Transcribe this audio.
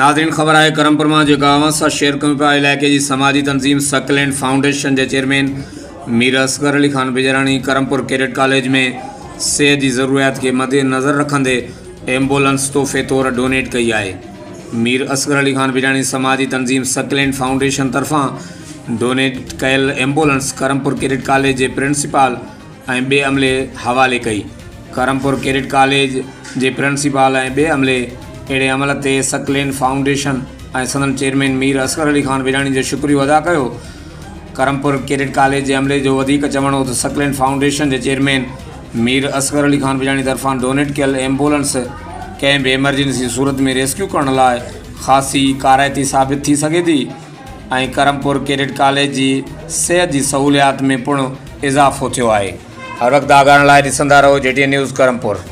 नाज़रीन ख़बर है क़रमपुर में जेका शेयर कयूं इलाइक़े की समाजी तंज़ीम ثقلين فائونڈيشن के chairman Mir Asghar Ali Khan Bijarani Karampur cadet college में सेहत की ज़रूरियात के मद्देनज़र रखंदे एम्बुलेंस तोहफ़े तौर डोनेट कई है। मीर असग़र अली ख़ान बजराणी समाजी तंज़ीम ثقلين فائونڈيشن तरफा डोनेट कयल एम्बुलेंस क़रमपुर ڪيڊٽ ڪاليج के प्रिंसिपल ऐं ॿिए अमले हवाले कई। क़रमपुर ڪيڊٽ ڪاليج के प्रिंसिपल ऐं ॿिए अमले अड़े अमल ते ثقلين فائونڈيشن ऐं संदन चेयरमैन मीर असग़र अली ख़ान बजराणी जो शुक्रियो अदा कयो। क़रमपुर ڪيڊٽ ڪاليج के अमले जो वधीक चवणो त ثقلين فائونڈيشن के चेयरमैन मीर असग़र अली ख़ान बजराणी तरफा डोनेट कयल एम्बुलेंस कंहिं बि एमरजेंसी सूरत में रेस्क्यू करण लाइ ख़ासी काराइती साबित थी सघे थी ऐं क़रमपुर ڪيڊٽ ڪاليج जी सेहत जी सहूलियात में पिणु इज़ाफ़ो थियो आहे। हर वक़्तु आगाहण लाइ ॾिसंदा रहो JTN न्यूज़ क़रमपुर।